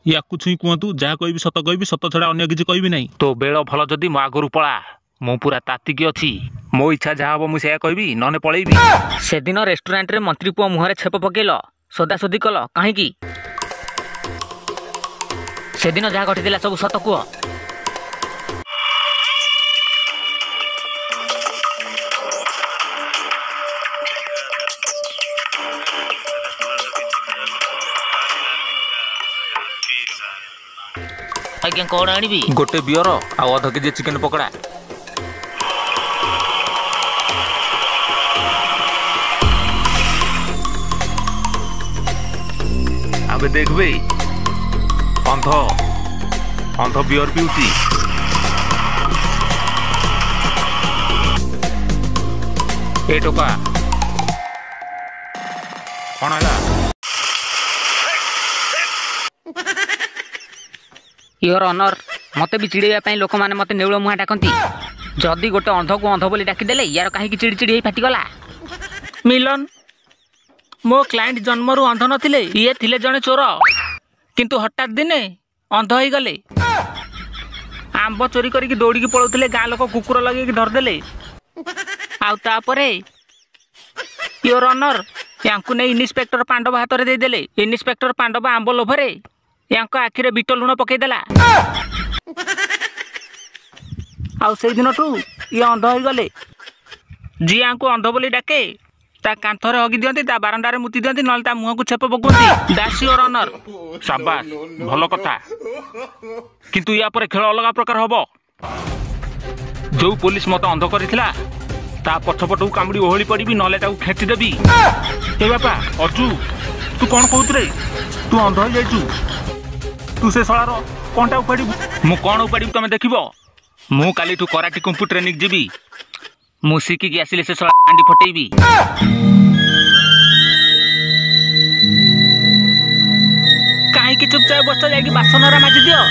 या छुई कहतु जहाँ कहबी सत छड़ा अन्य किसी कहबी नहीं। तो बेल भल जदि मो आगरू पला मु पूरा तातिकी अच्छी मो इच्छा जहाँ हम मुझे कहबी नने पलैबी। से दिन रेस्टोरेंट रे मंत्री पुओ मुहरे छेप पकेल सोदासोदी कल कहीं से दिन जहाँ घटी सब सत कुह। आज्ञा कौन आनिबी? गोटे बियर आ अध केजी चिकेन पकड़ा। अबे देखबे अंध अंध बियर पिउची। ए टोका कौन है? योर ऑनर मते भी चिड़ेया लोक मैंने मते नेउल मुहा डाकती जदि गोटे अंध को अंध बोली डाकिदेले यार कहीं चिड़ी चिड़ी फाटिगला। मिलन मो क्लाइंट जन्मरू अंध नथिले ये थिले जने चोर किंतु हठात दिने अंध हो गले। आंब चोरी करके दौड़ी पड़ौले गाँ लोक कुकुर लगे धरदेले आउे योर ऑनर यांकु नहीं इन्स्पेक्टर पांडव हाथ में देदेले। इन्स्पेक्टर पांडव आंब लोभरे यांको आखिरे बिट लुण पकईदेला से दिन ठू ये अंध हो गले। जी यांको अंध बोली डाके ता कांथरे हगी दियंती ता बारंडारे मुति दियंती नल ता मुह को छेप पकौती। That's your honour. शाबाश भल कथा किंतु या पर खेल अलग प्रकार हबो। जो पुलिस मत अंध करिथिला ता पछपटू कामुड़ी ओहली पड़बी नले ताकू खेची देबी। ए बापा अर्जू तू कौन कहत रे? तू अंध हो जाइछु तू से सलार कौनटा उपाड़ी मु कौन उपाड़ी तमे देखिबो। मु काली तू कराटी कुंफु ट्रेनिंग जीबी मु शिखिकी आसिले से सला आंडी फटेइबी। काहे कि चुपचाप बस जाई बासनरा माजी दियो।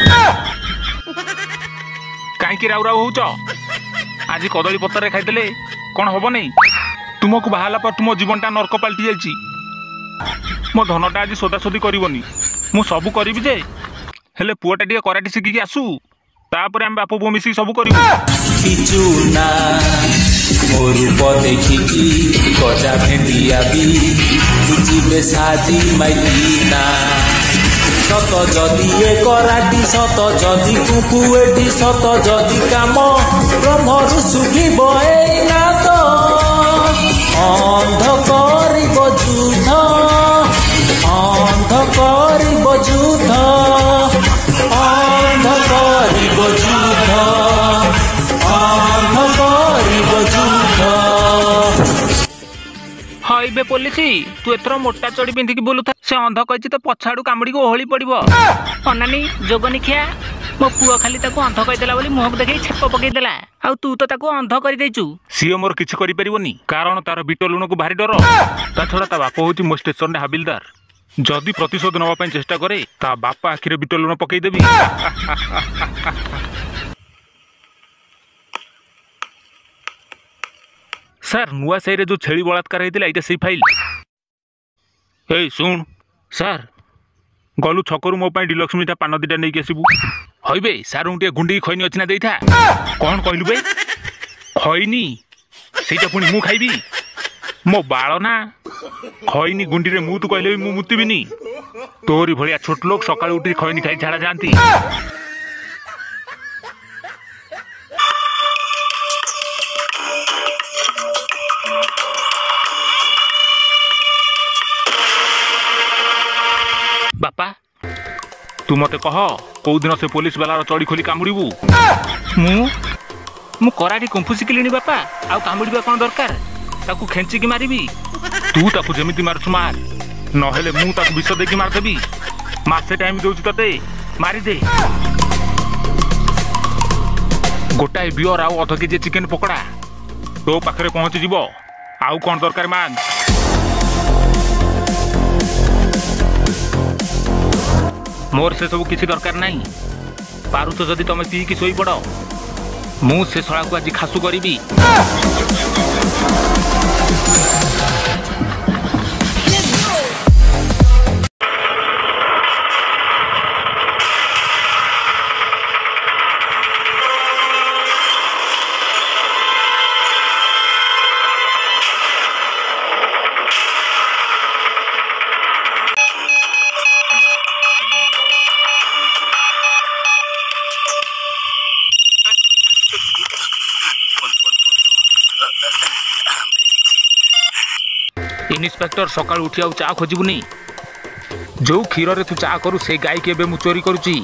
काहे कि राउ राउ होउछ? आज कदली पत्तर खाइदेले कौन हबो नहीं? तुमको बाहाला पर तुम जीवनटा नरक पलटि जाइछि। मो धनटा आज सोदासोदी करबनी मु सब करिबी जे हेले पुआटा टिके कराटी शिखिकी आसू तापर हम बापू बो मिसी सब करिबू। पिचुना मो रूप देखिकी गजा भेंडिया भी बुझिबे सादी माइना। सत जदि ए कराटी सत जदि कुकु एठी सत जदि काम ब्रह्मरु सुखिब एना तो अंध करिब जुध अंध करिब जुध अंध करिब जुध अंध करिब जुध। हाय बे पुलिसी तू एथर मोटा चढ़ी पिंधिकी बोलुथा से अंध कहिछि तो पछाड़ू कामुड़ी को ओहली पड़िबो। अनानी जोगनी खिया मो पुआ खाली ताको अंध कहिदेला बोली मुहक देखै छेप पकईदेला आ तू तो ताको अंध करि देइछु। सीओ मोर किछि करि परिबोनी कारण तार बिटो लुण को भारी डर। ता छोड़ा ता बाप होउछि मो स्टेशन रे हाबिलदार जदि प्रतिशोध नवा पई चेष्टा करे ता बापा आखिरे बिटो लुण पकई देबी। सर नुआ साई रे जो छेली बलात्कार होइतिला एटा सेई फाइल। ए सुन सर गलु छकरू मो पई डिलक्स मिठा पान दिटा नै के आसीबू। हइबे सर उंटे गुंडी खैनी अछि ना देइथा। कोन कहलु बे? खैनी सेटा पुनी मु खाइबी मो बाळ ना खैनी गुंडी रे मु तू कहले मु मुतिबिनी। तोरी भलिया छोट लोक सकाळ उठी खैनी खाइ झाड़ा जानती। बापा तू मते कह कौ दिन से पुलिस वाला चढ़ी खोली कामुड़ू? मु कराटी कुंफु शिखिलिनी बापा आ कामुड़ा कौन दरकार ताकू खेचिकी मारिबी। तू ताकू जेमिति मारुछु मार नहेले मु ताकू विष देकी मारदेबी। मासे टाइम दउछु तते मारी दे। गोटाए बियर आउ अध केजी चिकेन पकड़ा तो पाखरे पहुंची जीवो आउ कौन दरकार मान। मोर से सब किसी दरकार नहीं पारुच जदि तुम पी कि शोई पड़ मु से शला को आज खासु करी। इन्स्पेक्टर सकाळ उठी आउ चा खोजिबुनी जो क्षीर रे तू चा करू से गाय के बे मु चोरी करूची